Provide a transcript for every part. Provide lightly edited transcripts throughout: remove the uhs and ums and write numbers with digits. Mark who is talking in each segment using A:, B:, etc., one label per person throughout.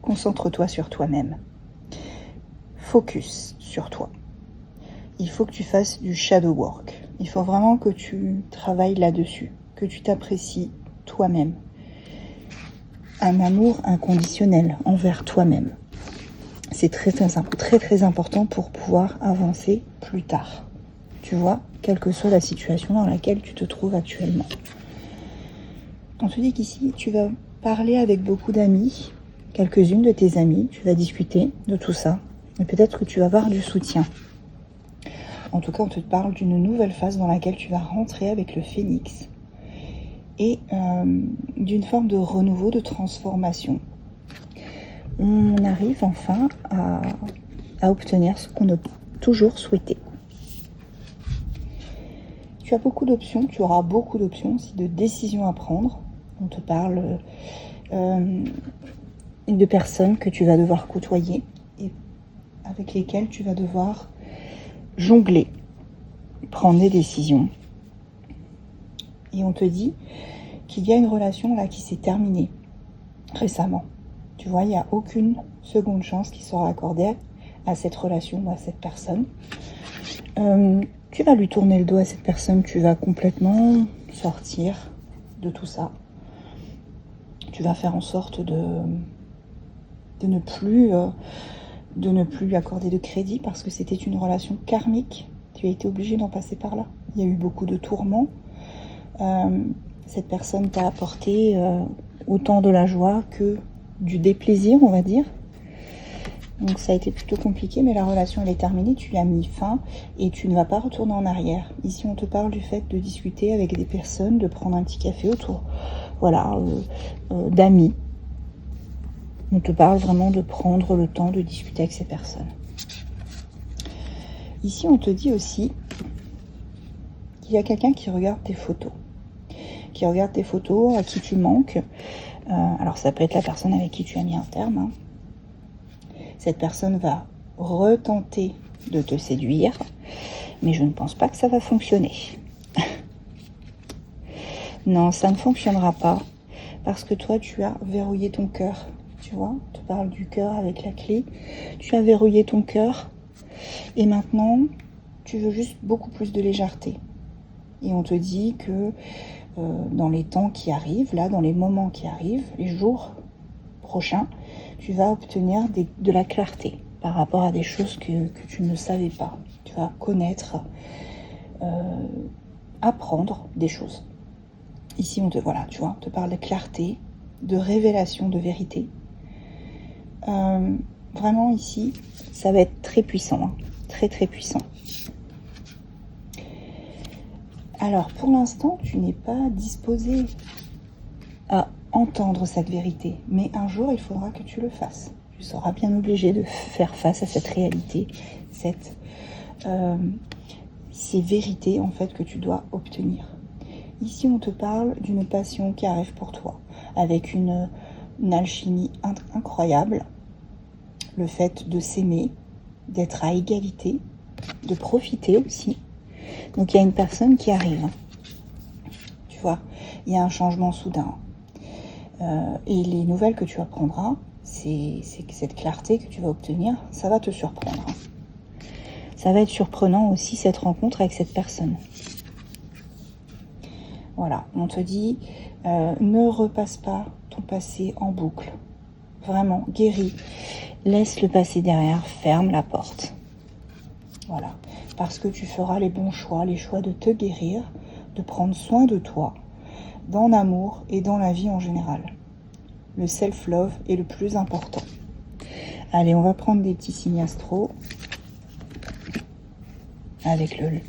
A: concentre-toi sur toi-même. Focus sur toi. Il faut que tu fasses du shadow work. Il faut vraiment que tu travailles là-dessus, que tu t'apprécies toi-même. Un amour inconditionnel envers toi-même. C'est très important pour pouvoir avancer plus tard. Tu vois, quelle que soit la situation dans laquelle tu te trouves actuellement. On te dit qu'ici, tu vas parler avec beaucoup d'amis, quelques-unes de tes amies, tu vas discuter de tout ça. Et peut-être que tu vas avoir du soutien. En tout cas, on te parle d'une nouvelle phase dans laquelle tu vas rentrer avec le phénix. Et d'une forme de renouveau, de transformation. On arrive enfin à obtenir ce qu'on a toujours souhaité. Tu as beaucoup d'options, tu auras beaucoup d'options aussi de décisions à prendre. On te parle de personnes que tu vas devoir côtoyer et avec lesquelles tu vas devoir jongler, prendre des décisions. Et on te dit qu'il y a une relation là qui s'est terminée récemment. Tu vois, il n'y a aucune seconde chance qui sera accordée à cette relation ou à cette personne. Tu vas lui tourner le dos à cette personne, tu vas complètement sortir de tout ça. Tu vas faire en sorte de ne plus lui accorder de crédit parce que c'était une relation karmique. Tu as été obligé d'en passer par là. Il y a eu beaucoup de tourments. Cette personne t'a apporté autant de la joie que du déplaisir, on va dire. Donc ça a été plutôt compliqué, mais la relation elle est terminée, tu lui as mis fin et tu ne vas pas retourner en arrière. Ici on te parle du fait de discuter avec des personnes, de prendre un petit café autour, voilà, d'amis. On te parle vraiment de prendre le temps de discuter avec ces personnes. Ici on te dit aussi qu'il y a quelqu'un qui regarde tes photos. Qui regarde tes photos, à qui tu manques. Alors ça peut être la personne avec qui tu as mis un terme, hein. Cette personne va retenter de te séduire, mais je ne pense pas que ça va fonctionner. Non, ça ne fonctionnera pas, parce que toi, tu as verrouillé ton cœur. Tu vois, on te parle du cœur avec la clé. Tu as verrouillé ton cœur, et maintenant, tu veux juste beaucoup plus de légèreté. Et on te dit que dans les temps qui arrivent, là, dans les moments qui arrivent, les jours prochains, tu vas obtenir de la clarté par rapport à des choses que tu ne savais pas. Tu vas connaître, apprendre des choses. Ici, on te parle de clarté, de révélation, de vérité. Vraiment, ici, ça va être très puissant, hein, très très puissant. Alors, pour l'instant, tu n'es pas disposé à entendre cette vérité. Mais un jour, il faudra que tu le fasses. Tu seras bien obligé de faire face à cette réalité, ces vérités en fait que tu dois obtenir. Ici, on te parle d'une passion qui arrive pour toi, avec une alchimie incroyable. Le fait de s'aimer, d'être à égalité, de profiter aussi. Donc, il y a une personne qui arrive. Tu vois, il y a un changement soudain. Et les nouvelles que tu apprendras, c'est cette clarté que tu vas obtenir, ça va te surprendre. Ça va être surprenant aussi cette rencontre avec cette personne. Voilà, on te dit, ne repasse pas ton passé en boucle. Vraiment, guéris. Laisse le passé derrière, ferme la porte. Voilà, parce que tu feras les bons choix, les choix de te guérir, de prendre soin de toi, dans l'amour et dans la vie en général. Le self-love est le plus important. Allez, on va prendre des petits signes astro. Avec le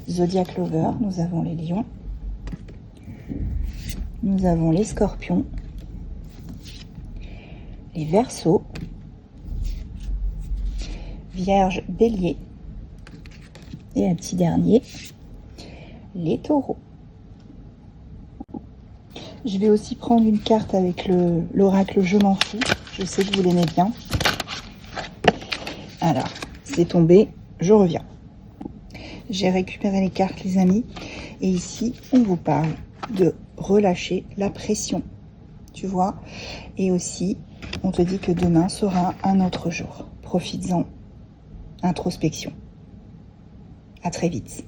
A: Zodiac Lover, nous avons les lions. Nous avons les scorpions. Les verseaux. Vierge, bélier. Et un petit dernier, les taureaux. Je vais aussi prendre une carte avec l'oracle Je m'en fous. Je sais que vous l'aimez bien. Alors, c'est tombé, je reviens. J'ai récupéré les cartes, les amis. Et ici, on vous parle de relâcher la pression. Tu vois? Et aussi on te dit que demain sera un autre jour. Profites-en. Introspection. À très vite.